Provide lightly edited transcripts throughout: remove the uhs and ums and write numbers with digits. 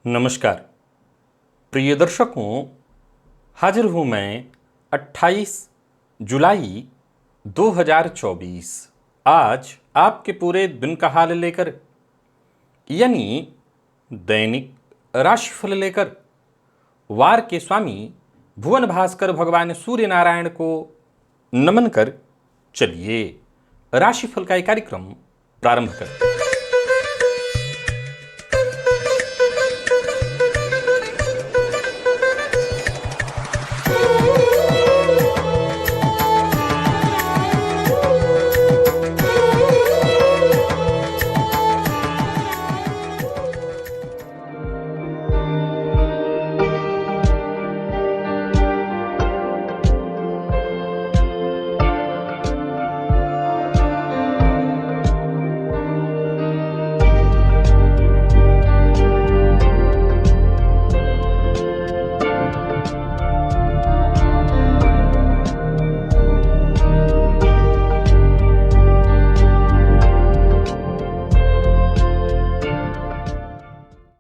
नमस्कार प्रिय दर्शकों, हाजिर हूँ मैं 28 जुलाई 2024 आज आपके पूरे दिन का हाल लेकर, यानी दैनिक राशिफल लेकर वार के स्वामी भुवन भास्कर भगवान सूर्य नारायण को नमन कर चलिए राशिफल का एक कार्यक्रम प्रारंभ करते हैं।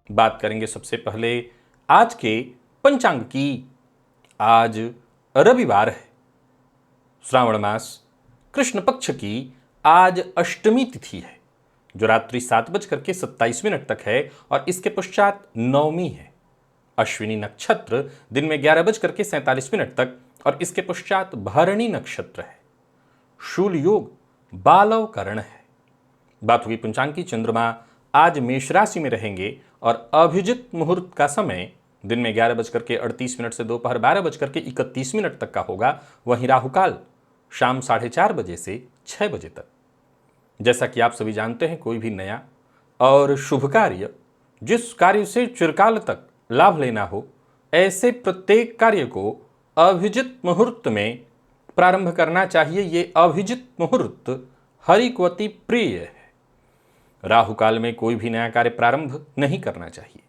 बात करेंगे सबसे पहले आज के पंचांग की। आज रविवार है, श्रावण मास कृष्ण पक्ष की आज अष्टमी तिथि है जो रात्रि 7:27 तक है और इसके पश्चात नवमी है। अश्विनी नक्षत्र दिन में 11:47 तक और इसके पश्चात भरणी नक्षत्र है। शूल योग बालव करण है। बात हुई पंचांग की। चंद्रमा आज मेष राशि में रहेंगे और अभिजित मुहूर्त का समय दिन में 11:38 से दोपहर 12:31 तक का होगा। वहीं राहुकाल शाम 4:30 बजे से 6 बजे तक। जैसा कि आप सभी जानते हैं, कोई भी नया और शुभ कार्य, जिस कार्य से चिरकाल तक लाभ लेना हो, ऐसे प्रत्येक कार्य को अभिजित मुहूर्त में प्रारंभ करना चाहिए। ये अभिजित मुहूर्त हरि को अति प्रिय है। राहु काल में कोई भी नया कार्य प्रारंभ नहीं करना चाहिए।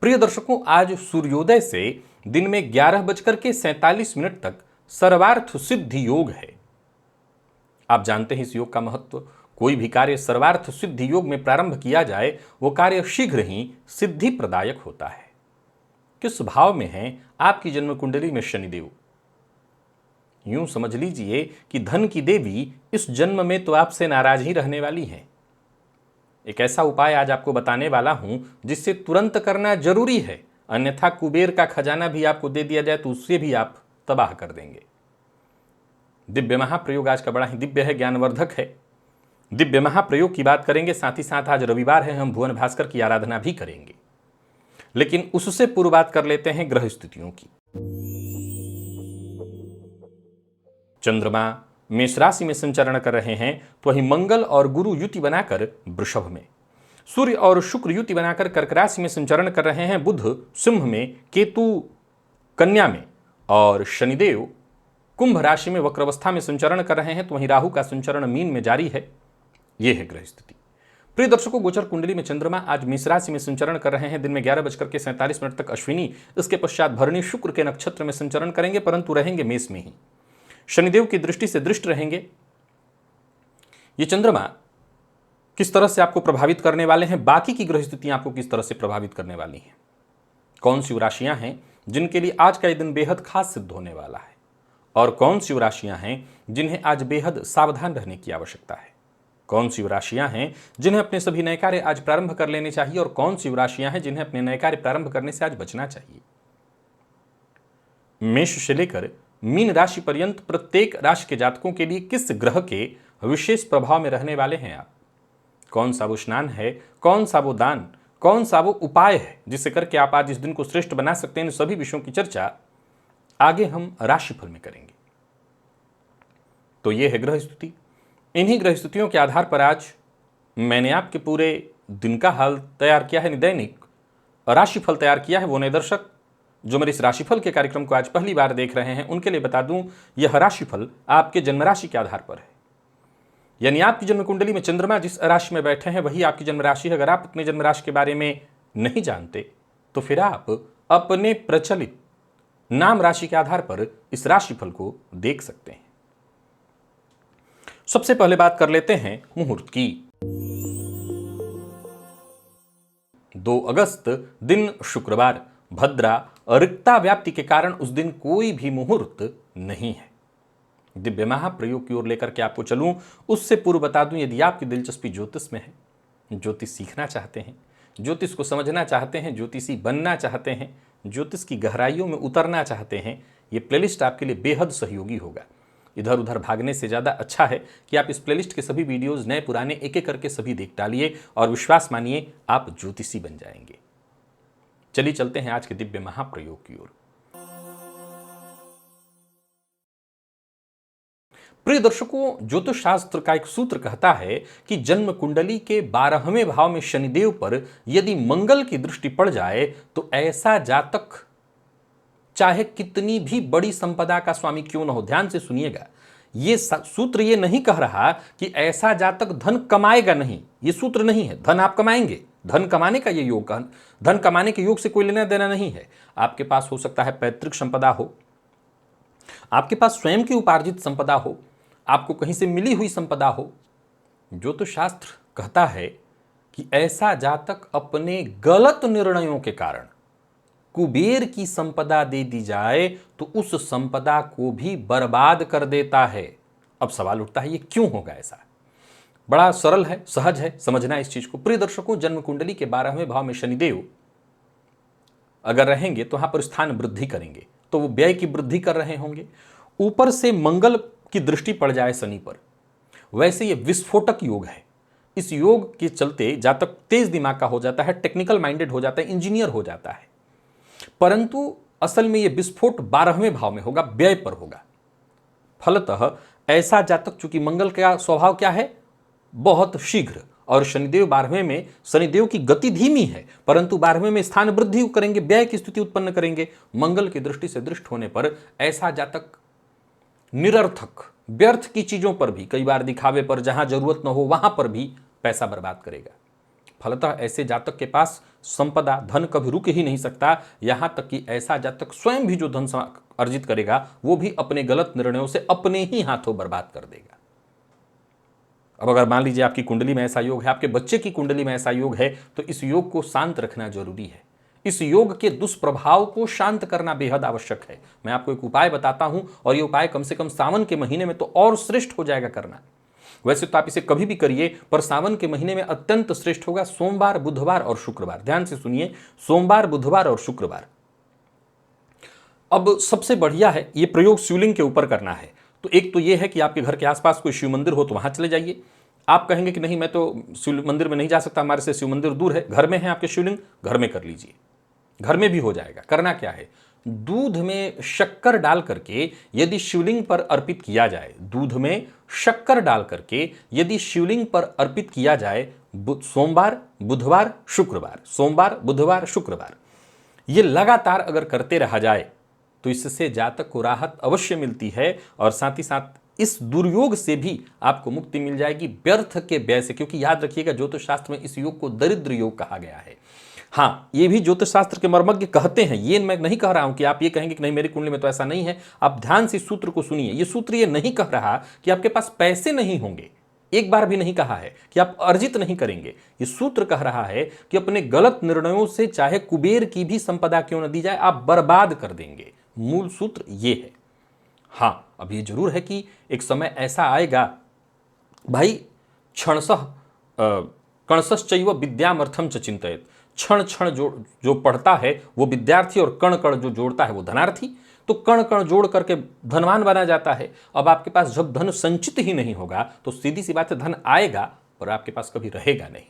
प्रिय दर्शकों, आज सूर्योदय से दिन में 11:47 तक सर्वार्थ सिद्धि योग है। आप जानते हैं इस योग का महत्व। कोई भी कार्य सर्वार्थ सिद्धि योग में प्रारंभ किया जाए वो कार्य शीघ्र ही सिद्धि प्रदायक होता है। किस भाव में है आपकी जन्म कुंडली में शनिदेव? यूं समझ लीजिए कि धन की देवी इस जन्म में तो आपसे नाराज ही रहने वाली हैं। एक ऐसा उपाय आज आपको बताने वाला हूं जिससे तुरंत करना जरूरी है, अन्यथा कुबेर का खजाना भी आपको दे दिया जाए तो उससे भी आप तबाह कर देंगे। दिव्य महाप्रयोग आज का बड़ा ही दिव्य है, ज्ञानवर्धक है। दिव्य महाप्रयोग की बात करेंगे, साथ ही साथ आज रविवार है, हम भुवन भास्कर की आराधना भी करेंगे। लेकिन उससे पूर्व बात कर लेते हैं ग्रह स्थितियों की। चंद्रमा मेष राशि में संचरण कर रहे हैं, तो वहीं मंगल और गुरु युति बनाकर वृषभ में, सूर्य और शुक्र युति बनाकर कर्क राशि में संचरण कर रहे हैं, बुध सिंह में, केतु कन्या में और शनिदेव कुंभ राशि में वक्रावस्था में संचरण कर रहे हैं, तो वहीं राहु का संचरण मीन में जारी है। यह है ग्रह स्थिति। प्रिय दर्शकों, गोचर कुंडली में चंद्रमा आज मेष राशि में संचरण कर रहे हैं, दिन में 11:47 तक अश्विनी, इसके पश्चात भरणी शुक्र के नक्षत्र में संचरण करेंगे, परंतु रहेंगे मेष में ही। शनिदेव की दृष्टि से दृष्ट रहेंगे। ये चंद्रमा किस तरह से आपको प्रभावित करने वाले हैं, बाकी की ग्रह स्थितियां आपको किस तरह से प्रभावित करने वाली हैं, कौन सी राशियां हैं जिनके लिए आज का यह दिन बेहद खास सिद्ध होने वाला है, और कौन सी राशियां हैं जिन्हें आज बेहद सावधान रहने की आवश्यकता है, कौन सी राशियां हैं जिन्हें अपने सभी नए कार्य आज प्रारंभ कर लेने चाहिए, और कौन सी राशियां हैं जिन्हें अपने नए कार्य प्रारंभ करने से आज बचना चाहिए। मेष से लेकर मीन राशि पर्यंत प्रत्येक राशि के जातकों के लिए किस ग्रह के विशेष प्रभाव में रहने वाले हैं आप, कौन सा वो स्नान है, कौन सा वो दान, कौन सा वो उपाय है जिससे करके आप आज इस दिन को श्रेष्ठ बना सकते हैं, इन सभी विषयों की चर्चा आगे हम राशिफल में करेंगे। तो ये है ग्रह स्थिति। इन्हीं ग्रह स्थितियों के आधार पर आज मैंने आपके पूरे दिन का हाल तैयार किया है, दैनिक राशिफल तैयार किया है। वो नए दर्शक जो मेरे इस राशिफल के कार्यक्रम को आज पहली बार देख रहे हैं, उनके लिए बता दूं, यह राशिफल आपके जन्म राशि के आधार पर है। यानी आपकी जन्म कुंडली में चंद्रमा जिस राशि में बैठे हैं वही आपकी जन्म राशि है। अगर आप अपने जन्म राशि के बारे में नहीं जानते तो फिर आप अपने प्रचलित नाम राशि के आधार पर इस राशिफल को देख सकते हैं। सबसे पहले बात कर लेते हैं मुहूर्त की। 2 अगस्त दिन शुक्रवार, भद्रा रिक्ता व्याप्ति के कारण उस दिन कोई भी मुहूर्त नहीं है। दिव्य महाप्रयोग की ओर लेकर के आपको चलूं, उससे पूर्व बता दूं, यदि आपकी दिलचस्पी ज्योतिष में है, ज्योतिष सीखना चाहते हैं, ज्योतिष को समझना चाहते हैं, ज्योतिषी बनना चाहते हैं, ज्योतिष की गहराइयों में उतरना चाहते हैं, ये प्लेलिस्ट आपके लिए बेहद सहयोगी होगा। इधर उधर भागने से ज़्यादा अच्छा है कि आप इस प्लेलिस्ट के सभी वीडियोज़ नए पुराने एक एक करके सभी देख डालिए और विश्वास मानिए आप ज्योतिषी बन जाएंगे। चलिए चलते हैं आज के दिव्य महाप्रयोग की ओर। प्रिय दर्शकों, ज्योतिष शास्त्र का एक सूत्र कहता है कि जन्म कुंडली के 12वें भाव में शनिदेव पर यदि मंगल की दृष्टि पड़ जाए तो ऐसा जातक चाहे कितनी भी बड़ी संपदा का स्वामी क्यों न हो, ध्यान से सुनिएगा, ये सूत्र ये नहीं कह रहा कि ऐसा जातक धन कमाएगा नहीं, ये सूत्र नहीं है। धन आप कमाएंगे, धन कमाने का ये योग, धन कमाने के योग से कोई लेना देना नहीं है। आपके पास हो सकता है पैतृक संपदा हो, आपके पास स्वयं की उपार्जित संपदा हो, आपको कहीं से मिली हुई संपदा हो। ज्योतिष शास्त्र कहता है कि ऐसा जातक अपने गलत निर्णयों के कारण कुबेर की संपदा दे दी जाए तो उस संपदा को भी बर्बाद कर देता है। अब सवाल उठता है, ये क्यों होगा ऐसा? बड़ा सरल है, सहज है समझना इस चीज को। प्रिय दर्शकों, जन्म कुंडली के 12वें भाव में शनिदेव अगर रहेंगे तो यहां पर स्थान वृद्धि करेंगे, तो वो व्यय की वृद्धि कर रहे होंगे। ऊपर से मंगल की दृष्टि पड़ जाए शनि पर, वैसे ये विस्फोटक योग है। इस योग के चलते जातक तेज दिमाग का हो जाता है, टेक्निकल माइंडेड हो जाता है, इंजीनियर हो जाता है, परंतु असल में यह विस्फोट 12वें भाव में होगा, व्यय पर होगा। फलतः ऐसा जातक, चूंकि मंगल का स्वभाव क्या है, बहुत शीघ्र, और शनिदेव 12वें में, शनिदेव की गति धीमी है परंतु 12वें में स्थान वृद्धि करेंगे, व्यय की स्थिति उत्पन्न करेंगे। मंगल की दृष्टि से दृष्ट होने पर ऐसा जातक निरर्थक व्यर्थ की चीजों पर भी, कई बार दिखावे पर, जहां जरूरत न हो वहां पर भी पैसा बर्बाद करेगा। फलतः ऐसे जातक के पास संपदा, धन कभी रुक ही नहीं सकता। यहां तक कि ऐसा जातक स्वयं भी जो धन अर्जित करेगा वो भी अपने गलत निर्णयों से अपने ही हाथों बर्बाद कर देगा। अब अगर मान लीजिए आपकी कुंडली में ऐसा योग है, आपके बच्चे की कुंडली में ऐसा योग है, तो इस योग को शांत रखना जरूरी है। इस योग के दुष्प्रभाव को शांत करना बेहद आवश्यक है। मैं आपको एक उपाय बताता हूं और ये उपाय कम से कम सावन के महीने में तो और श्रेष्ठ हो जाएगा करना। वैसे तो आप इसे कभी भी करिए, पर सावन के महीने में अत्यंत श्रेष्ठ होगा सोमवार, बुधवार और शुक्रवार। ध्यान से सुनिए, सोमवार, बुधवार और शुक्रवार। अब सबसे बढ़िया है ये प्रयोग शिवलिंग के ऊपर करना है। तो एक तो ये है कि आपके घर के आसपास कोई शिव मंदिर हो तो वहां चले जाइए। आप कहेंगे कि नहीं, मैं तो शिव मंदिर में नहीं जा सकता, हमारे से शिव मंदिर दूर है। घर में है आपके शिवलिंग, घर में कर लीजिए, घर में भी हो जाएगा। करना क्या है, दूध में शक्कर डाल करके यदि शिवलिंग पर अर्पित किया जाए, दूध में शक्कर डाल करके यदि शिवलिंग पर अर्पित किया जाए, सोमवार, बुधवार, शुक्रवार, सोमवार, बुधवार, शुक्रवार, ये लगातार अगर करते रहा जाए तो इससे जातक को राहत अवश्य मिलती है और साथ ही साथ इस दुर्योग से भी आपको मुक्ति मिल जाएगी, व्यर्थ के व्यय से। क्योंकि याद रखिएगा, ज्योतिष शास्त्र में इस योग को दरिद्र योग कहा गया है। हाँ, ये भी ज्योतिष शास्त्र के मर्मज्ञ कहते हैं, ये मैं नहीं कह रहा हूं कि आप ये कहेंगे कि नहीं मेरी कुंडली में तो ऐसा नहीं है। आप ध्यान से सूत्र को सुनिए। ये सूत्र ये नहीं कह रहा कि आपके पास पैसे नहीं होंगे, एक बार भी नहीं कहा है कि आप अर्जित नहीं करेंगे। ये सूत्र कह रहा है कि अपने गलत निर्णयों से चाहे कुबेर की भी संपदा क्यों न दी जाए, आप बर्बाद कर देंगे। मूल सूत्र ये है। हाँ, अब ये जरूर है कि एक समय ऐसा आएगा भाई, क्षणशः कणशश्चैव विद्यामर्थम च चिंतयेत्। क्षण क्षण जो पढ़ता है वो विद्यार्थी और कण कण जो जोड़ता है वो धनार्थी। तो कण कण जोड़ करके धनवान बना जाता है। अब आपके पास जब धन संचित ही नहीं होगा तो सीधी सी बात है, धन आएगा पर आपके पास कभी रहेगा नहीं।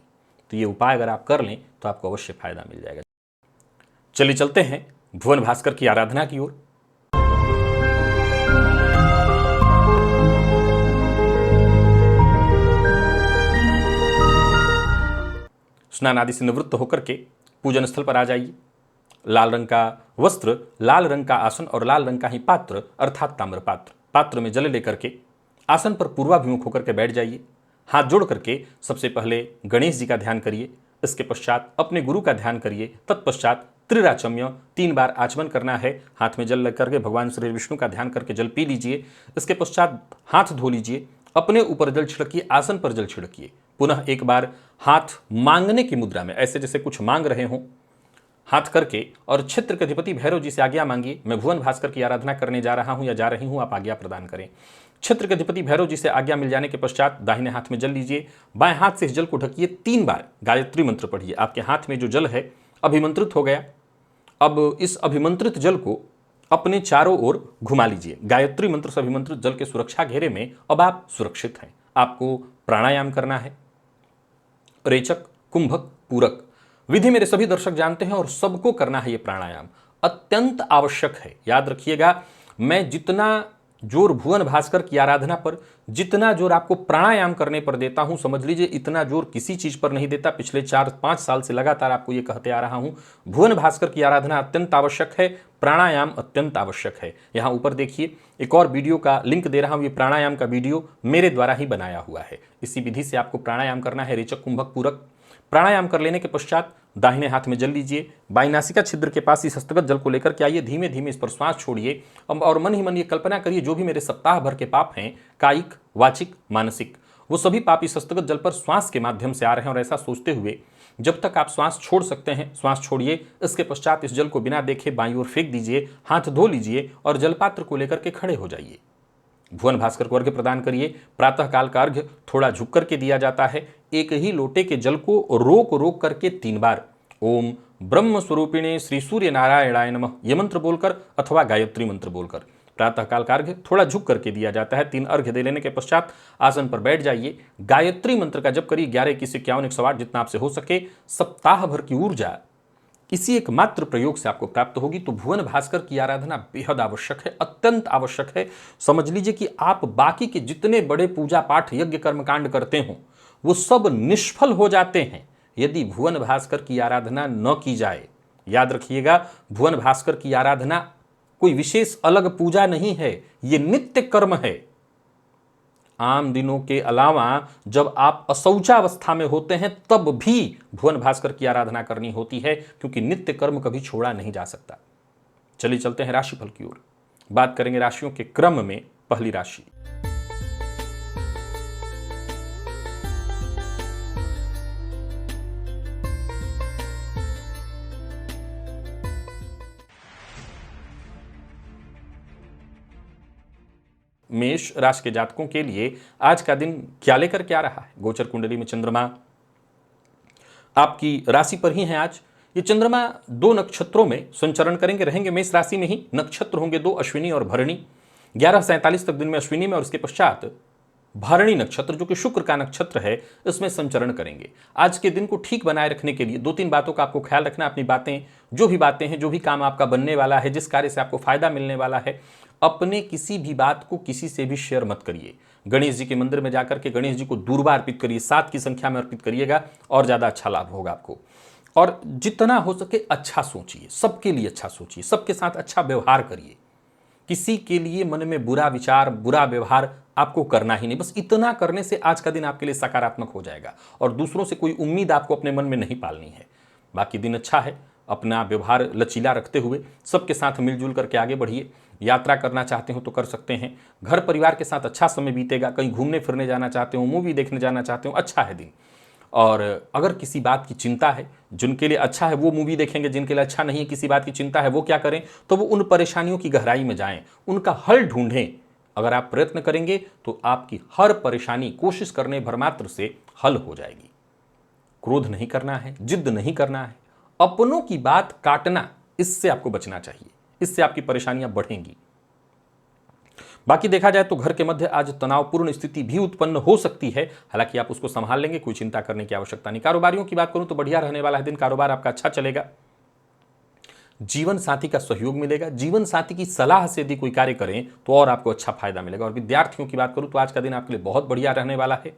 तो ये उपाय अगर आप कर लें तो आपको अवश्य फायदा मिल जाएगा। चलिए चलते हैं भुवन भास्कर की आराधना की ओर। स्नान आदि से निवृत्त होकर के पूजन स्थल पर आ जाइए। लाल रंग का वस्त्र, लाल रंग का आसन और लाल रंग का ही पात्र अर्थात ताम्र पात्र, पात्र में जल लेकर के आसन पर पूर्वाभिमुख होकर के बैठ जाइए। हाथ जोड़ करके सबसे पहले गणेश जी का ध्यान करिए, इसके पश्चात अपने गुरु का ध्यान करिए। तत्पश्चात त्रिराचम्य 3 बार आचमन करना है। हाथ में जल लेकर के भगवान श्री विष्णु का ध्यान करके जल पी लीजिए। इसके पश्चात हाथ धो लीजिए, अपने ऊपर जल छिड़किए, आसन पर जल छिड़किए। पुनः एक बार हाथ मांगने की मुद्रा में, ऐसे जैसे कुछ मांग रहे हों, हाथ करके और क्षेत्र के अधिपति भैरव जी से आज्ञा मांगिए। मैं भुवन भास्कर की आराधना करने जा रहा हूं या जा रही हूं, आप आज्ञा प्रदान करें। क्षेत्र के अधिपति भैरव जी से आज्ञा मिल जाने के पश्चात दाहिने हाथ में जल लीजिए, बाएं हाथ से इस जल को ढकिए, 3 बार गायत्री मंत्र पढ़िए। आपके हाथ में जो जल है अभिमंत्रित हो गया। अब इस अभिमंत्रित जल को अपने चारों ओर घुमा लीजिए। गायत्री मंत्र से अभिमंत्रित जल के सुरक्षा घेरे में अब आप सुरक्षित हैं। आपको प्राणायाम करना है, रेचक, कुंभक, पूरक। विधि मेरे सभी दर्शक जानते हैं और सबको करना है। ये प्राणायाम अत्यंत आवश्यक है। याद रखिएगा, मैं जितना जोर भुवन भास्कर की आराधना पर, जितना जोर आपको प्राणायाम करने पर देता हूं, समझ लीजिए इतना जोर किसी चीज पर नहीं देता। पिछले 4-5 साल से लगातार आपको यह कहते आ रहा हूं, भुवन भास्कर की आराधना अत्यंत आवश्यक है, प्राणायाम अत्यंत आवश्यक है। यहां ऊपर देखिए, एक और वीडियो का लिंक दे रहा हूं। ये प्राणायाम का वीडियो मेरे द्वारा ही बनाया हुआ है। इसी विधि से आपको प्राणायाम करना है, रेचक, कुंभक, पूरक। प्राणायाम कर लेने के पश्चात दाहिने हाथ में जल लीजिए, बाईं नासिका छिद्र के पास इस हस्तगत जल को लेकर के आइए, धीमे धीमे इस पर श्वास छोड़िए और मन ही मन ये कल्पना करिए, जो भी मेरे सप्ताह भर के पाप हैं, कायिक, वाचिक, मानसिक, वो सभी पाप इस हस्तगत जल पर श्वास के माध्यम से आ रहे हैं। और ऐसा सोचते हुए जब तक आप श्वास छोड़ सकते हैं श्वास छोड़िए। इसके पश्चात इस जल को बिना देखे बाईं ओर फेंक दीजिए, हाथ धो लीजिए और जलपात्र को लेकर के खड़े हो जाइए। भुवन भास्कर को अर्घ्य प्रदान करिए। प्रातः काल का अर्घ्य थोड़ा झुक करके दिया जाता है। एक ही लोटे के जल को रोक रोक करके 3 बार ओम ब्रह्म स्वरूपिणे श्री सूर्य नारायणाय नमः यह मंत्र बोलकर अथवा गायत्री मंत्र बोलकर प्रातः काल का अर्घ्य थोड़ा झुक करके दिया जाता है। 3 अर्घ्य दे लेने के पश्चात आसन पर बैठ जाइए। गायत्री मंत्र का जप करिए 11, 21, 51, 108 जितना आपसे हो सके। सप्ताह भर की ऊर्जा इसी एक मात्र प्रयोग से आपको प्राप्त होगी। तो भुवन भास्कर की आराधना बेहद आवश्यक है, अत्यंत आवश्यक है। समझ लीजिए कि आप बाकी के जितने बड़े पूजा पाठ, यज्ञ, कर्मकांड करते हो वो सब निष्फल हो जाते हैं यदि भुवन भास्कर की आराधना न की जाए। याद रखिएगा, भुवन भास्कर की आराधना कोई विशेष अलग पूजा नहीं है, ये नित्य कर्म है। आम दिनों के अलावा जब आप अशौचावस्था में होते हैं तब भी भुवन भास्कर की आराधना करनी होती है, क्योंकि नित्य कर्म कभी छोड़ा नहीं जा सकता। चलिए चलते हैं राशिफल की ओर। बात करेंगे राशियों के क्रम में। पहली राशि मेष राशि के जातकों के लिए आज का दिन क्या लेकर के आ रहा है। गोचर कुंडली में चंद्रमा आपकी राशि पर ही है। आज ये चंद्रमा 2 नक्षत्रों में संचरण करेंगे, रहेंगे मेष राशि में ही। नक्षत्र होंगे 2, अश्विनी और भरणी। 11:47 तक दिन में अश्विनी में और इसके पश्चात भरणी नक्षत्र जो कि शुक्र का नक्षत्र है, इसमें संचरण करेंगे। आज के दिन को ठीक बनाए रखने के लिए 2-3 बातों का आपको ख्याल रखना। अपनी बातें, जो भी बातें हैं, जो भी काम आपका बनने वाला है, जिस कार्य से आपको फायदा मिलने वाला है, अपने किसी भी बात को किसी से भी शेयर मत करिए। गणेश जी के मंदिर में जाकर के गणेश जी को दूर्वा अर्पित करिए, 7 की संख्या में अर्पित करिएगा और ज़्यादा अच्छा लाभ होगा आपको। और जितना हो सके अच्छा सोचिए, सबके लिए अच्छा सोचिए, सबके साथ अच्छा व्यवहार करिए। किसी के लिए मन में बुरा विचार, बुरा व्यवहार आपको करना ही नहीं। बस इतना करने से आज का दिन आपके लिए सकारात्मक हो जाएगा और दूसरों से कोई उम्मीद आपको अपने मन में नहीं पालनी है। बाकी दिन अच्छा है। अपना व्यवहार लचीला रखते हुए सबके साथ मिलजुल करके आगे बढ़िए। यात्रा करना चाहते हो तो कर सकते हैं। घर परिवार के साथ अच्छा समय बीतेगा। कहीं घूमने फिरने जाना चाहते हो, मूवी देखने जाना चाहते हो, अच्छा है दिन। और अगर किसी बात की चिंता है, जिनके लिए अच्छा है वो मूवी देखेंगे, जिनके लिए अच्छा नहीं है, किसी बात की चिंता है, वो क्या करें, तो वो उन परेशानियों की गहराई में जाएं, उनका हल ढूंढें। अगर आप प्रयत्न करेंगे तो आपकी हर परेशानी कोशिश करने भर मात्र से हल हो जाएगी। क्रोध नहीं करना है, जिद नहीं करना है, अपनों की बात काटना, इससे आपको बचना चाहिए। इससे आपकी परेशानियां बढ़ेंगी। बाकी देखा जाए तो घर के मध्य आज तनावपूर्ण स्थिति भी उत्पन्न हो सकती है, हालांकि आप उसको संभाल लेंगे, कोई चिंता करने की आवश्यकता नहीं। कारोबारियों की बात करूं तो बढ़िया रहने वाला है दिन। कारोबार आपका अच्छा चलेगा। जीवन साथी का सहयोग मिलेगा। जीवन साथी की सलाह से यदि कोई कार्य करें तो और आपको अच्छा फायदा मिलेगा। और विद्यार्थियों की बात करूं तो आज का दिन आपके लिए बहुत बढ़िया रहने वाला है।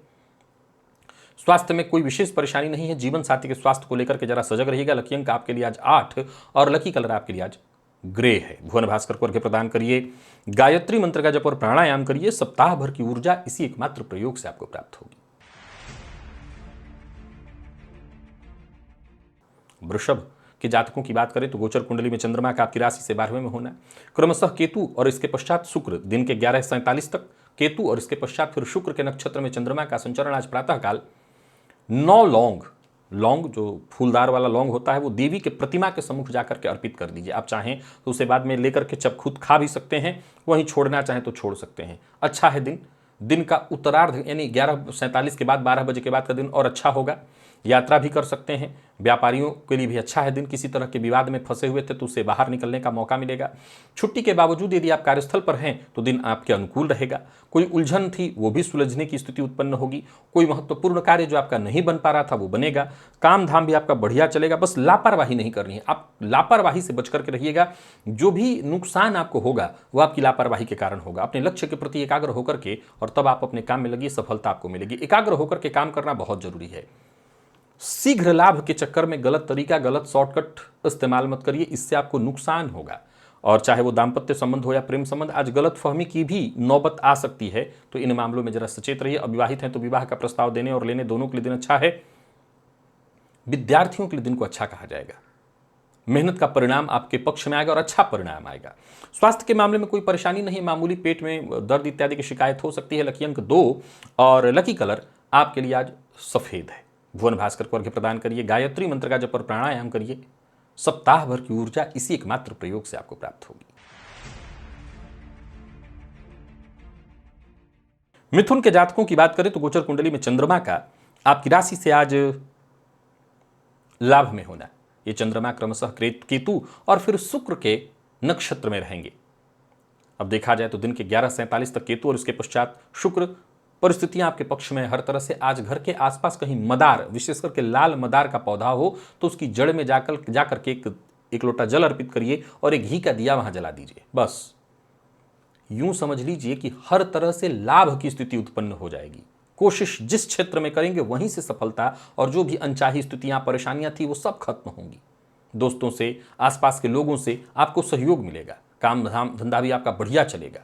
स्वास्थ्य में कोई विशेष परेशानी नहीं है। जीवन साथी के स्वास्थ्य को लेकर के जरा सजग रहिएगा। लकी अंक आपके लिए आज 8 और लकी कलर आपके लिए आज ग्रे है। भुवन भास्कर को अर्घ्य प्रदान करिए। गायत्री मंत्र का जप और प्राणायाम करिए। सप्ताह भर की ऊर्जा इसी एकमात्र प्रयोग से आपको प्राप्त होगी। वृषभ के जातकों की बात करें तो गोचर कुंडली में चंद्रमा का आपकी राशि से 12वें में होना है। क्रमशः केतु और इसके पश्चात शुक्र दिन के 11:47 तक, केतु और इसके पश्चात फिर शुक्र के नक्षत्र में चंद्रमा का संचरण आज प्रातःकाल 9 लौंग, लौंग जो फूलदार वाला लौंग होता है वो देवी के प्रतिमा के सम्मुख जाकर के अर्पित कर दीजिए। आप चाहें तो उसे बाद में लेकर के जब खुद खा भी सकते हैं, वहीं छोड़ना चाहें तो छोड़ सकते हैं। अच्छा है दिन, दिन का उत्तरार्ध यानी 11:47 के बाद 12 बजे के बाद का दिन और अच्छा होगा। यात्रा भी कर सकते हैं, व्यापारियों के लिए भी अच्छा है दिन। किसी तरह के विवाद में फंसे हुए थे तो उससे बाहर निकलने का मौका मिलेगा। छुट्टी के बावजूद यदि आप कार्यस्थल पर हैं तो दिन आपके अनुकूल रहेगा। कोई उलझन थी वो भी सुलझने की स्थिति उत्पन्न होगी। कोई महत्वपूर्ण कार्य जो आपका नहीं बन पा रहा था वो बनेगा। काम धाम भी आपका बढ़िया चलेगा। बस लापरवाही नहीं करनी है, आप लापरवाही से बच करके रहिएगा। जो भी नुकसान आपको होगा वो आपकी लापरवाही के कारण होगा। अपने लक्ष्य के प्रति एकाग्र होकर के और तब आप अपने काम में लगिए, सफलता आपको मिलेगी। एकाग्र होकर के काम करना बहुत जरूरी है। शीघ्र लाभ के चक्कर में गलत तरीका, गलत शॉर्टकट इस्तेमाल मत करिए, इससे आपको नुकसान होगा। और चाहे वो दाम्पत्य संबंध हो या प्रेम संबंध, आज गलत फहमी की भी नौबत आ सकती है, तो इन मामलों में जरा सचेत रहिए। अविवाहित हैं तो विवाह का प्रस्ताव देने और लेने दोनों के लिए दिन अच्छा है। विद्यार्थियों के लिए दिन को अच्छा कहा जाएगा। मेहनत का परिणाम आपके पक्ष में आएगा और अच्छा परिणाम आएगा। स्वास्थ्य के मामले में कोई परेशानी नहीं, मामूली पेट में दर्द इत्यादि की शिकायत हो सकती है। लकी अंक 2 और लकी कलर आपके लिए आज सफेद है। भुवन भास्कर को अर्घ्य प्रदान करिए, गायत्री मंत्र का जप और प्राणायाम करिए। सप्ताह भर की ऊर्जा इसी एकमात्र प्रयोग से आपको प्राप्त होगी। मिथुन के जातकों की बात करें तो गोचर कुंडली में चंद्रमा का आपकी राशि से आज लाभ में होना। ये चंद्रमा क्रमशः केतु और फिर शुक्र के नक्षत्र में रहेंगे। अब देखा जाए तो दिन के 11:47 तक केतु और उसके पश्चात शुक्र। परिस्थितियां आपके पक्ष में हर तरह से। आज घर के आसपास कहीं मदार, विशेष करके लाल मदार का पौधा हो तो उसकी जड़ में जाकर के एक लोटा जल अर्पित करिए और एक घी का दिया वहां जला दीजिए। बस यूं समझ लीजिए कि हर तरह से लाभ की स्थिति उत्पन्न हो जाएगी। कोशिश जिस क्षेत्र में करेंगे वहीं से सफलता, और जो भी अनचाही स्थितियां, परेशानियां थी वो सब खत्म होंगी। दोस्तों से, आसपास के लोगों से आपको सहयोग मिलेगा। काम धाम धंधा भी आपका बढ़िया चलेगा।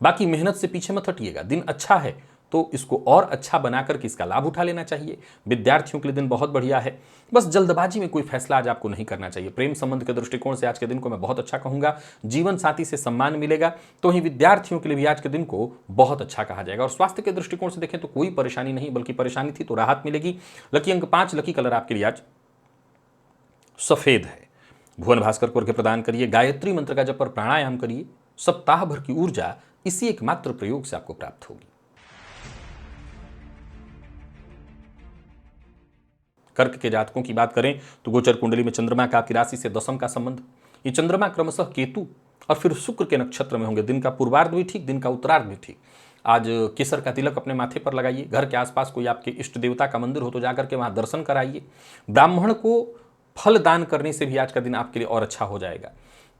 बाकी मेहनत से पीछे मत हटिएगा। दिन अच्छा है तो इसको और अच्छा बनाकर के इसका लाभ उठा लेना चाहिए। विद्यार्थियों के लिए दिन बहुत बढ़िया है। बस जल्दबाजी में कोई फैसला आज आपको नहीं करना चाहिए। प्रेम संबंध के दृष्टिकोण से आज के दिन को मैं बहुत अच्छा कहूंगा। जीवन साथी से सम्मान मिलेगा, तो ही विद्यार्थियों के लिए भी आज के दिन को बहुत अच्छा कहा जाएगा। और स्वास्थ्य के दृष्टिकोण से देखें तो कोई परेशानी नहीं, बल्कि परेशानी थी तो राहत मिलेगी। लकी अंक 5, लकी कलर आपके लिए आज सफेद है। भुवन भास्कर को अर्घ्य प्रदान करिए, गायत्री मंत्र का जप और प्राणायाम करिए। सप्ताह भर की ऊर्जा इसी एकमात्र प्रयोग से आपको प्राप्त होगी। कर्क के जातकों की बात करें तो गोचर कुंडली में चंद्रमा का आपकी राशि से दशम का संबंध। ये चंद्रमा क्रमशः केतु और फिर शुक्र के नक्षत्र में होंगे। दिन का पूर्वार्ध भी ठीक, दिन का उत्तरार्ध भी ठीक। आज केसर का तिलक अपने माथे पर लगाइए। घर के आसपास कोई आपके इष्ट देवता का मंदिर हो तो जाकर के वहां दर्शन कराइए। ब्राह्मण को फल दान करने से भी आज का दिन आपके लिए और अच्छा हो जाएगा।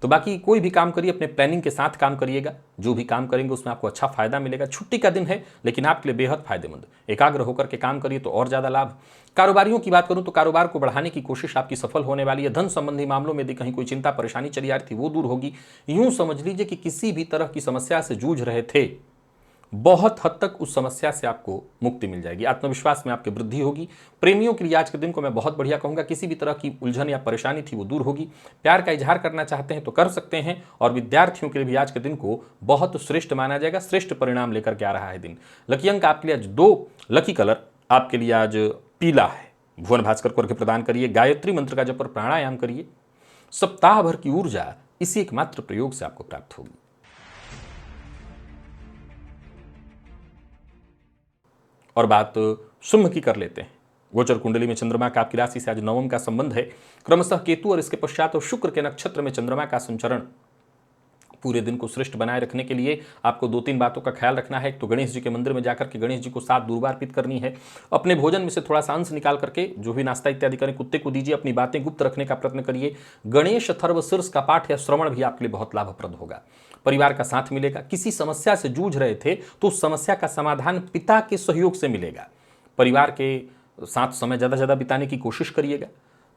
तो बाकी कोई भी काम करिए अपने प्लानिंग के साथ काम करिएगा। जो भी काम करेंगे उसमें आपको अच्छा फायदा मिलेगा। छुट्टी का दिन है लेकिन आपके लिए बेहद फायदेमंद। एकाग्र होकर के काम करिए तो और ज्यादा लाभ। कारोबारियों की बात करूं तो कारोबार को बढ़ाने की कोशिश आपकी सफल होने वाली है। धन संबंधी मामलों में यदि कहीं कोई चिंता परेशानी चली आ रही थी वो दूर होगी। यूं समझ लीजिए कि किसी भी तरह की समस्या से जूझ रहे थे, बहुत हद तक उस समस्या से आपको मुक्ति मिल जाएगी। आत्मविश्वास में आपकी वृद्धि होगी। प्रेमियों के लिए आज के दिन को मैं बहुत बढ़िया कहूंगा। किसी भी तरह की उलझन या परेशानी थी वो दूर होगी। प्यार का इजहार करना चाहते हैं तो कर सकते हैं। और विद्यार्थियों के लिए भी आज के दिन को बहुत श्रेष्ठ माना जाएगा। श्रेष्ठ परिणाम लेकर के आ रहा है दिन। लकी अंक आपके लिए आज 2, लकी कलर आपके लिए आज पीला है। भुवन भास्कर को अर्घ्य प्रदान करिए, गायत्री मंत्र का जप और प्राणायाम करिए। सप्ताह भर की ऊर्जा इसी एकमात्र प्रयोग से आपको प्राप्त होगी। और बात सिंह की कर लेते हैं। गोचर कुंडली में चंद्रमा का आपकी राशि से आज नवम का संबंध है। क्रमशः केतु और इसके पश्चात शुक्र के नक्षत्र में चंद्रमा का संचरण पूरे दिन को श्रेष्ठ बनाए रखने के लिए आपको 2-3 बातों का ख्याल रखना है। तो गणेश जी के मंदिर में जाकर के गणेश जी को 7 दूर्वा अर्पित करनी है। अपने भोजन में से थोड़ा सा अंश निकाल करके जो भी नाश्ता इत्यादि करें कुत्ते को दीजिए। अपनी बातें गुप्त रखने का प्रयत्न करिए। गणेश अथर्व शीर्ष का पाठ या श्रवण भी आपके लिए बहुत लाभप्रद होगा। परिवार का साथ मिलेगा। किसी समस्या से जूझ रहे थे तो उस समस्या का समाधान पिता के सहयोग से मिलेगा। परिवार के साथ समय ज़्यादा ज़्यादा बिताने की कोशिश करिएगा।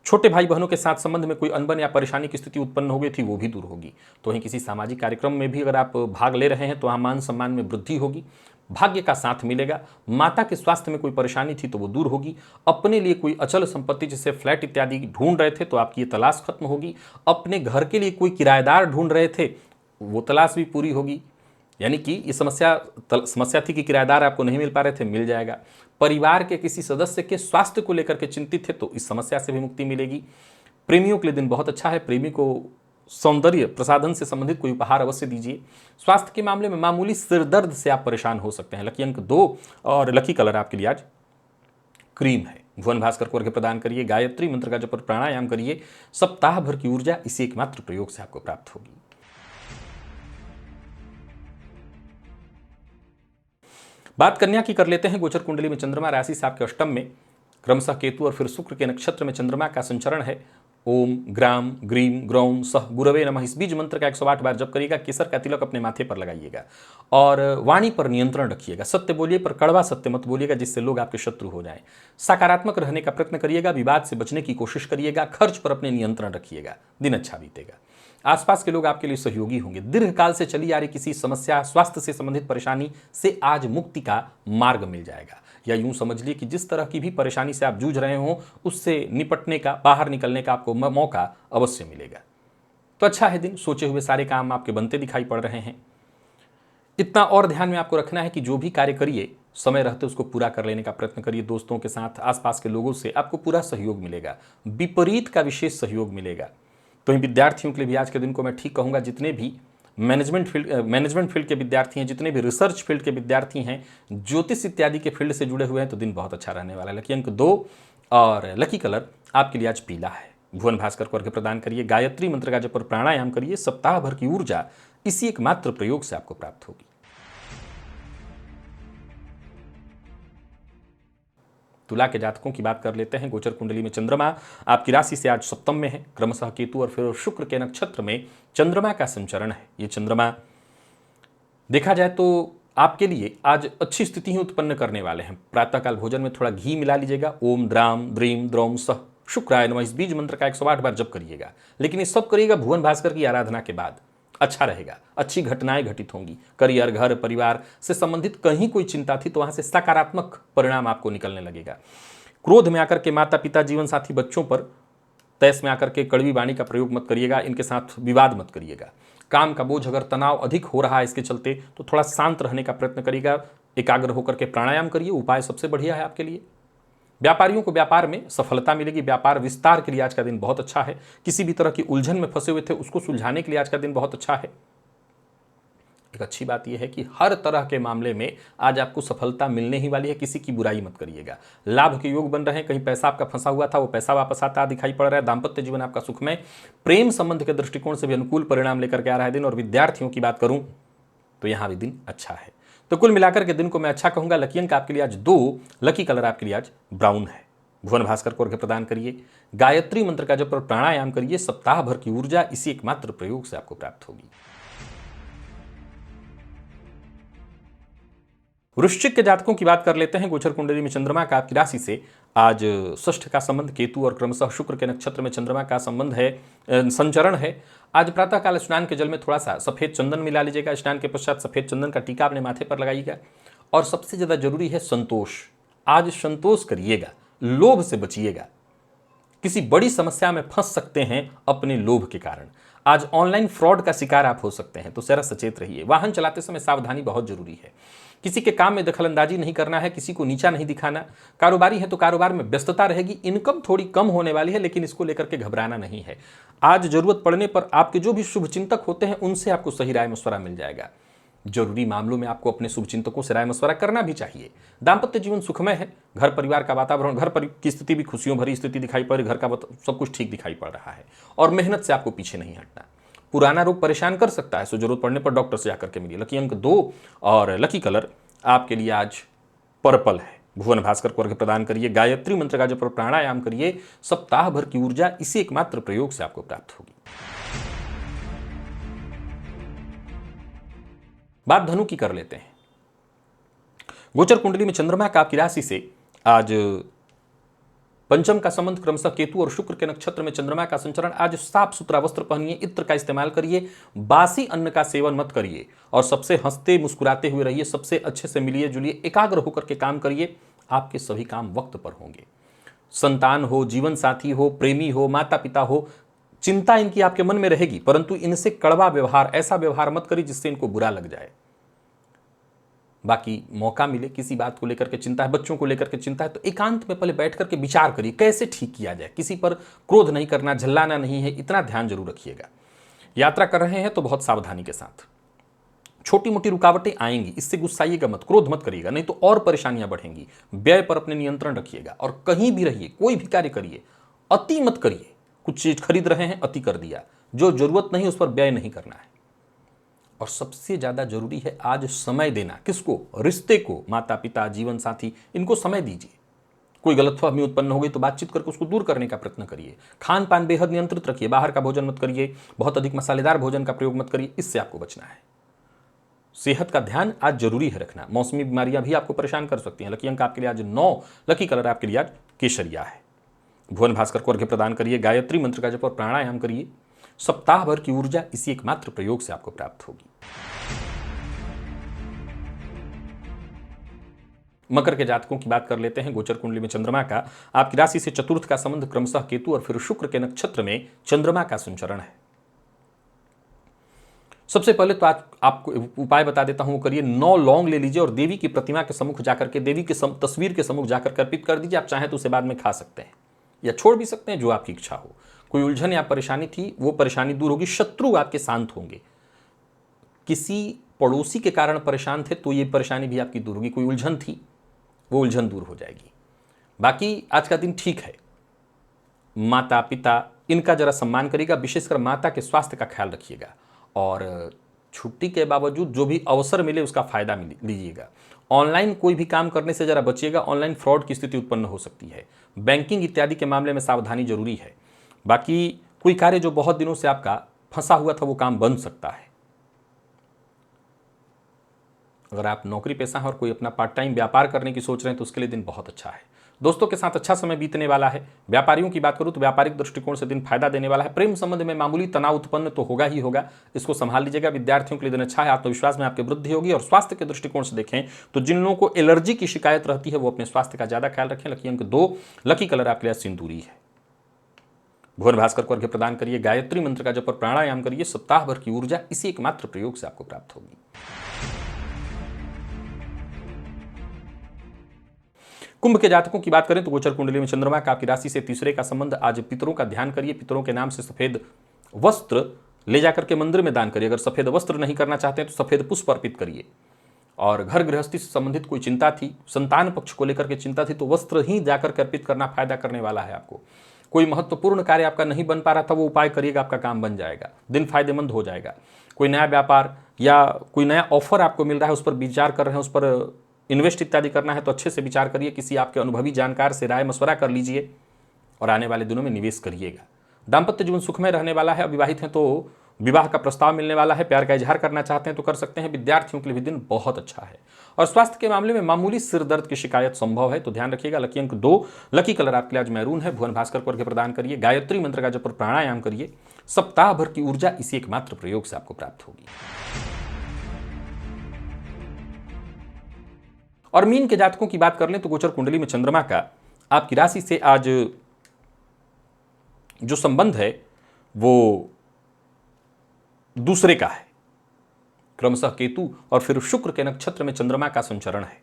छोटे भाई बहनों के साथ संबंध में कोई अनबन या परेशानी की स्थिति उत्पन्न हो गई थी वो भी दूर होगी। तो वहीं किसी सामाजिक कार्यक्रम में भी अगर आप भाग ले रहे हैं तो वहाँ मान सम्मान में वृद्धि होगी। भाग्य का साथ मिलेगा। माता के स्वास्थ्य में कोई परेशानी थी तो वो दूर होगी। अपने लिए कोई अचल संपत्ति जैसे फ्लैट इत्यादि ढूंढ रहे थे तो आपकी ये तलाश खत्म होगी। अपने घर के लिए कोई किराएदार ढूंढ रहे थे वो तलाश भी पूरी होगी। यानी कि ये समस्या थी कि किराएदार आपको नहीं मिल पा रहे थे, मिल जाएगा। परिवार के किसी सदस्य के स्वास्थ्य को लेकर के चिंतित है तो इस समस्या से भी मुक्ति मिलेगी। प्रेमियों के लिए दिन बहुत अच्छा है, प्रेमी को सौंदर्य प्रसाधन से संबंधित कोई उपहार अवश्य दीजिए। स्वास्थ्य के मामले में मामूली सिरदर्द से आप परेशान हो सकते हैं। लकी अंक 2 और लकी कलर आपके लिए आज क्रीम है। भुवन भास्कर को अर्घ्य प्रदान करिए, गायत्री मंत्र का जप और प्राणायाम करिए। सप्ताह भर की ऊर्जा इसी एकमात्र प्रयोग से आपको प्राप्त होगी। बात कन्या की कर लेते हैं। गोचर कुंडली में चंद्रमा राशि से आपके अष्टम में, क्रमशः केतु और फिर शुक्र के नक्षत्र में चंद्रमा का संचरण है। ओम ग्राम ग्रीम ग्रौम सह गुरवे नमः इस बीज मंत्र का 108 बार जप करिएगा। केसर का तिलक अपने माथे पर लगाइएगा और वाणी पर नियंत्रण रखिएगा। सत्य बोलिए पर कड़वा सत्य मत बोलिएगा जिससे लोग आपके शत्रु हो जाएं। सकारात्मक रहने का प्रयत्न करिएगा, विवाद से बचने की कोशिश करिएगा, खर्च पर अपने नियंत्रण रखिएगा, दिन अच्छा बीतेगा। आसपास के लोग आपके लिए सहयोगी होंगे। दीर्घकाल से चली आ रही किसी समस्या, स्वास्थ्य से संबंधित परेशानी से आज मुक्ति का मार्ग मिल जाएगा। या यूं समझ लिए कि जिस तरह की भी परेशानी से आप जूझ रहे हो उससे निपटने का, बाहर निकलने का आपको मौका अवश्य मिलेगा। तो अच्छा है दिन, सोचे हुए सारे काम आपके बनते दिखाई पड़ रहे हैं। इतना और ध्यान में आपको रखना है कि जो भी कार्य करिए समय रहते उसको पूरा कर लेने का प्रयत्न करिए। दोस्तों के साथ, आसपास के लोगों से आपको पूरा सहयोग मिलेगा, विपरीत का विशेष सहयोग मिलेगा। तो इन विद्यार्थियों के लिए भी आज के दिन को मैं ठीक कहूँगा। जितने भी मैनेजमेंट फील्ड के विद्यार्थी हैं, जितने भी रिसर्च फील्ड के विद्यार्थी हैं, ज्योतिष इत्यादि के फील्ड से जुड़े हुए हैं, तो दिन बहुत अच्छा रहने वाला है। लकी अंक 2 और लकी कलर आपके लिए आज पीला है। भुवन भास्कर को अर्घ्य प्रदान करिए, गायत्री मंत्र का जप और प्राणायाम करिए। सप्ताह भर की ऊर्जा इसी एकमात्र प्रयोग से आपको प्राप्त होगी। तुला के जातकों की बात कर लेते हैं। गोचर कुंडली में चंद्रमा आपकी राशि से आज सप्तम में है, क्रमशः केतु और फिर शुक्र के नक्षत्र में चंद्रमा का संचरण है। ये चंद्रमा देखा जाए तो आपके लिए आज अच्छी स्थिति ही उत्पन्न करने वाले हैं। प्रातःकाल भोजन में थोड़ा घी मिला लीजिएगा। ओम द्राम द्रीम द्रौम सह शुक्राय नमः इस बीज मंत्र का 108 बार जप करिएगा। लेकिन ये सब करिएगा भुवन भास्कर की आराधना के बाद। अच्छा रहेगा, अच्छी घटनाएं घटित होंगी। करियर, घर, परिवार से संबंधित कहीं कोई चिंता थी तो वहां से सकारात्मक परिणाम आपको निकलने लगेगा। क्रोध में आकर के माता पिता, जीवन साथी, बच्चों पर तैस में आकर के कड़वी वाणी का प्रयोग मत करिएगा। इनके साथ विवाद मत करिएगा। काम का बोझ अगर तनाव अधिक हो रहा है इसके चलते तो थोड़ा शांत रहने का प्रयत्न करिएगा। एकाग्र होकर के प्राणायाम करिए, उपाय सबसे बढ़िया है आपके लिए। व्यापारियों को व्यापार में सफलता मिलेगी। व्यापार विस्तार के लिए आज का दिन बहुत अच्छा है। किसी भी तरह की उलझन में फंसे हुए थे उसको सुलझाने के लिए आज का दिन बहुत अच्छा है। एक अच्छी बात यह है कि हर तरह के मामले में आज आपको सफलता मिलने ही वाली है। किसी की बुराई मत करिएगा। लाभ के योग बन रहे हैं। कहीं पैसा आपका फंसा हुआ था वो पैसा वापस आता दिखाई पड़ रहा है। दाम्पत्य जीवन आपका सुखमय, प्रेम संबंध के दृष्टिकोण से भी अनुकूल परिणाम लेकर के आ रहा है दिन। और विद्यार्थियों की बात करूं तो यहां भी दिन अच्छा है। तो कुल मिलाकर के दिन को मैं अच्छा कहूंगा। लकी अंक आपके लिए आज 2, लकी कलर आपके लिए आज ब्राउन है। भुवन भास्कर को अर्घ्य प्रदान करिए, गायत्री मंत्र का जप और प्राणायाम करिए। सप्ताह भर की ऊर्जा इसी एकमात्र प्रयोग से आपको प्राप्त होगी। वृश्चिक के जातकों की बात कर लेते हैं। गोचर कुंडली में चंद्रमा का आपकी राशि से आज षष्ठ का संबंध केतु और क्रमशः शुक्र के नक्षत्र में चंद्रमा का संबंध है, संचरण है। आज प्रातःकाल स्नान के जल में थोड़ा सा सफेद चंदन मिला लीजिएगा। स्नान के पश्चात सफेद चंदन का टीका अपने माथे पर लगाइएगा। और सबसे ज्यादा जरूरी है संतोष। आज संतोष करिएगा, लोभ से बचिएगा। किसी बड़ी समस्या में फंस सकते हैं अपने लोभ के कारण। आज ऑनलाइन फ्रॉड का शिकार आप हो सकते हैं, तो जरा सचेत रहिए। वाहन चलाते समय सावधानी बहुत जरूरी है। किसी के काम में दखलंदाजी नहीं करना है, किसी को नीचा नहीं दिखाना। कारोबारी है तो कारोबार में व्यस्तता रहेगी। इनकम थोड़ी कम होने वाली है, लेकिन इसको लेकर के घबराना नहीं है। आज जरूरत पड़ने पर आपके जो भी शुभचिंतक होते हैं उनसे आपको सही राय मशवरा मिल जाएगा। जरूरी मामलों में आपको अपने शुभचिंतकों से राय मशवरा करना भी चाहिए। दाम्पत्य जीवन सुखमय है। घर परिवार का वातावरण, घर पर की स्थिति भी खुशियों भरी स्थिति दिखाई पड़ रही। घर का सब कुछ ठीक दिखाई पड़ रहा है। और मेहनत से आपको पीछे नहीं हटना। पुराना रोग परेशान कर सकता है, सो जरूरत पड़ने पर डॉक्टर से जाकर के मिलिए। लकी अंक 2 और लकी कलर आपके लिए आज पर्पल है। भुवन भास्कर को अर्घ्य प्रदान करिए, गायत्री मंत्र का जप और प्राणायाम करिए। सप्ताह भर की ऊर्जा इसी एकमात्र प्रयोग से आपको प्राप्त होगी। बात धनु की कर लेते हैं। गोचर कुंडली में चंद्रमा का आपकी राशि से आज पंचम का संबंध, क्रमशः केतु और शुक्र के नक्षत्र में चंद्रमा का संचरण। आज साफ सुथरा वस्त्र पहनिए, इत्र का इस्तेमाल करिए, बासी अन्न का सेवन मत करिए और सबसे हंसते मुस्कुराते हुए रहिए। सबसे अच्छे से मिलिए जुलिए, एकाग्र होकर के काम करिए। आपके सभी काम वक्त पर होंगे। संतान हो, जीवन साथी हो, प्रेमी हो, माता पिता हो, चिंता इनकी आपके मन में रहेगी, परंतु इनसे कड़वा व्यवहार, ऐसा व्यवहार मत करिए जिससे इनको बुरा लग जाए। बाकी मौका मिले, किसी बात को लेकर के चिंता है, बच्चों को लेकर के चिंता है, तो एकांत में पहले बैठ करके विचार करिए कैसे ठीक किया जाए। किसी पर क्रोध नहीं करना, झल्लाना नहीं है, इतना ध्यान जरूर रखिएगा। यात्रा कर रहे हैं तो बहुत सावधानी के साथ। छोटी मोटी रुकावटें आएंगी, इससे गुस्साइएगा मत, क्रोध मत करिएगा, नहीं तो और परेशानियां बढ़ेंगी। व्यय पर अपने नियंत्रण रखिएगा और कहीं भी रहिए, कोई भी कार्य करिए, अति मत करिए। कुछ चीज खरीद रहे हैं, अति कर दिया, जो जरूरत नहीं उस पर व्यय नहीं करना है। और सबसे ज्यादा जरूरी है आज समय देना। किसको? रिश्ते को, माता पिता, जीवन साथी, इनको समय दीजिए। कोई गलतफहमी उत्पन्न हो गई तो बातचीत करके उसको दूर करने का प्रयत्न करिए। खान पान बेहद नियंत्रित रखिए, बाहर का भोजन मत करिए, बहुत अधिक मसालेदार भोजन का प्रयोग मत करिए, इससे आपको बचना है। सेहत का ध्यान आज जरूरी है रखना। मौसमी बीमारियां भी आपको परेशान कर सकती हैं। लकी अंक आपके लिए आज 9, लकी कलर आपके लिए आज केसरिया है। भुवन भास्कर को अर्घ्य प्रदान करिए, गायत्री मंत्र का जप और प्राणायाम करिए। सप्ताह भर की ऊर्जा इसी एकमात्र प्रयोग से आपको प्राप्त होगी। मकर के जातकों की बात कर लेते हैं। गोचर कुंडली में चंद्रमा का आपकी राशि से चतुर्थ का संबंध क्रमशः केतु और फिर शुक्र के नक्षत्र में चंद्रमा का संचरण है। सबसे पहले तो आज आपको उपाय बता देता हूं, करिए 9 लौंग ले लीजिए और देवी की प्रतिमा के सम्मुख जाकर के, देवी की तस्वीर के सम्मुख जाकर अर्पित कर दीजिए। आप चाहें तो उसे बाद में खा सकते हैं या छोड़ भी सकते हैं, जो आपकी इच्छा हो। कोई उलझन या परेशानी थी वो परेशानी दूर होगी, शत्रु आपके शांत होंगे। किसी पड़ोसी के कारण परेशान थे तो ये परेशानी भी आपकी दूर होगी। कोई उलझन थी वो उलझन दूर हो जाएगी। बाकी आज का दिन ठीक है। माता पिता इनका जरा सम्मान करिएगा, विशेषकर माता के स्वास्थ्य का ख्याल रखिएगा। और छुट्टी के बावजूद जो भी अवसर मिले उसका फायदा लीजिएगा। ऑनलाइन कोई भी काम करने से जरा बचिएगा, ऑनलाइन फ्रॉड की स्थिति उत्पन्न हो सकती है। बैंकिंग इत्यादि के मामले में सावधानी जरूरी है। बाकी कोई कार्य जो बहुत दिनों से आपका फंसा हुआ था वो काम बन सकता है। अगर आप नौकरी पेशा हैं और कोई अपना पार्ट टाइम व्यापार करने की सोच रहे हैं तो उसके लिए दिन बहुत अच्छा है। दोस्तों के साथ अच्छा समय बीतने वाला है। व्यापारियों की बात करूं तो व्यापारिक दृष्टिकोण से दिन फायदा देने वाला है। प्रेम संबंध में मामूली तनाव उत्पन्न तो होगा ही होगा, इसको संभाल लीजिएगा। विद्यार्थियों के लिए दिन अच्छा है, आत्मविश्वास में आपकी वृद्धि होगी। और स्वास्थ्य के दृष्टिकोण से देखें तो जिन लोगों को एलर्जी की शिकायत रहती है वो अपने स्वास्थ्य का ज्यादा ख्याल रखें। लकी अंक 2, लकी कलर आपके लिए सिंदूरी है। भुवन भास्कर को अर्घ्य प्रदान करिए, गायत्री मंत्र का जप और प्राणायाम करिए। सप्ताह भर की ऊर्जा इसी एकमात्र प्रयोग से आपको प्राप्त होगी। कुंभ के जातकों की बात करें तो गोचर कुंडली में चंद्रमा का आपकी राशि से तीसरे का संबंध। आज पितरों का ध्यान करिए, पितरों के नाम से सफेद वस्त्र ले जाकर के मंदिर में दान करिए। अगर सफेद वस्त्र नहीं करना चाहते हैं तो सफेद पुष्प अर्पित करिए। और घर गृहस्थी से संबंधित कोई चिंता थी, संतान पक्ष को लेकर के चिंता थी, तो वस्त्र ही जाकर के अर्पित करना फायदा करने वाला है आपको। कोई महत्वपूर्ण कार्य आपका नहीं बन पा रहा था, वो उपाय करिएगा, आपका काम बन जाएगा, दिन फायदेमंद हो जाएगा। कोई नया व्यापार या कोई नया ऑफर आपको मिल रहा है, उस पर विचार कर रहे हैं, उस पर इन्वेस्ट इत्यादि करना है तो अच्छे से विचार करिए। किसी आपके अनुभवी जानकार से राय मशवरा कर लीजिए और आने वाले दिनों में निवेश करिएगा। दाम्पत्य जीवन सुखमय रहने वाला है। अविवाहित हैं तो विवाह का प्रस्ताव मिलने वाला है। प्यार का इजहार करना चाहते हैं तो कर सकते हैं। विद्यार्थियों के लिए भी दिन बहुत अच्छा है। और स्वास्थ्य के मामले में मामूली सिर दर्द की शिकायत संभव है तो ध्यान रखिएगा। लकी अंक 2, लकी कलर आपके लिए आज मैरून है। भुवन भास्कर को अर्घ्य प्रदान करिए, गायत्री मंत्र का जप और प्राणायाम करिए। सप्ताह भर की ऊर्जा इसी एकमात्र प्रयोग से आपको प्राप्त होगी। और मीन के जातकों की बात कर लें तो गोचर कुंडली में चंद्रमा का आपकी राशि से आज जो संबंध है वो दूसरे का है। क्रमशः केतु और फिर शुक्र के नक्षत्र में चंद्रमा का संचरण है।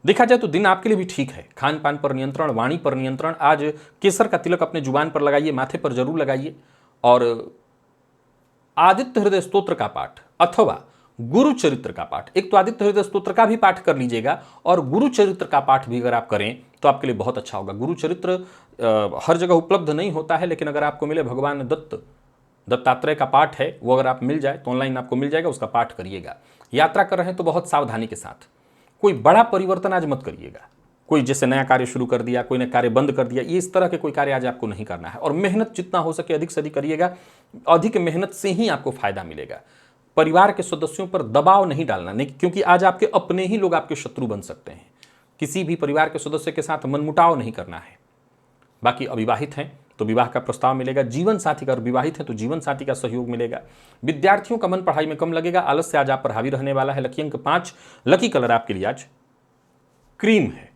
देखा जाए तो दिन आपके लिए भी ठीक है। खान पान पर नियंत्रण, वाणी पर नियंत्रण। आज केसर का तिलक अपने जुबान पर लगाइए, माथे पर जरूर लगाइए। और आदित्य हृदय स्तोत्र का पाठ अथवा गुरु चरित्र का पाठ, एक तो आदित्य हृदय स्तोत्र का भी पाठ कर लीजिएगा और गुरु चरित्र का पाठ भी अगर आप करें तो आपके लिए बहुत अच्छा होगा। गुरु चरित्र हर जगह उपलब्ध नहीं होता है, लेकिन अगर आपको मिले, भगवान दत्तात्रेय का पाठ है, वो अगर आप मिल जाए तो ऑनलाइन आपको मिल जाएगा, उसका पाठ करिएगा। यात्रा कर रहे हैं तो बहुत सावधानी के साथ। कोई बड़ा परिवर्तन आज मत करिएगा। कोई जैसे नया कार्य शुरू कर दिया, कोई नया कार्य बंद कर दिया, ये इस तरह के कोई कार्य आज आपको नहीं करना है। और मेहनत जितना हो सके अधिक से अधिक करिएगा। अधिक मेहनत से ही आपको फायदा मिलेगा। परिवार के सदस्यों पर दबाव नहीं डालना, नहीं, क्योंकि आज आपके अपने ही लोग आपके शत्रु बन सकते हैं। किसी भी परिवार के सदस्य के साथ मनमुटाव नहीं करना है। बाकी अविवाहित हैं तो विवाह का प्रस्ताव मिलेगा। जीवन साथी का, विवाहित है तो जीवन साथी का सहयोग मिलेगा। विद्यार्थियों का मन पढ़ाई में कम लगेगा। आलस्य आज आप पर हावी रहने वाला है। लकी अंक 5, लकी कलर आपके लिए आज क्रीम है।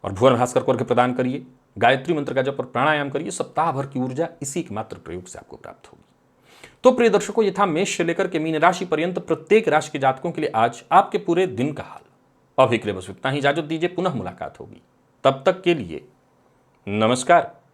और भुवन भास्कर को अर्घ्य प्रदान करिए, गायत्री मंत्र का जप और प्राणायाम करिए। सप्ताह भर की ऊर्जा इसी एकमात्र प्रयोग से आपको प्राप्त होगी। तो प्रिय दर्शकों, ये था मेष से लेकर के मीन राशि पर्यंत प्रत्येक राशि के जातकों के लिए आज आपके पूरे दिन का हाल। अभी के लिए बस इतना ही, इजाजत दीजिए, पुनः मुलाकात होगी। तब तक के लिए नमस्कार।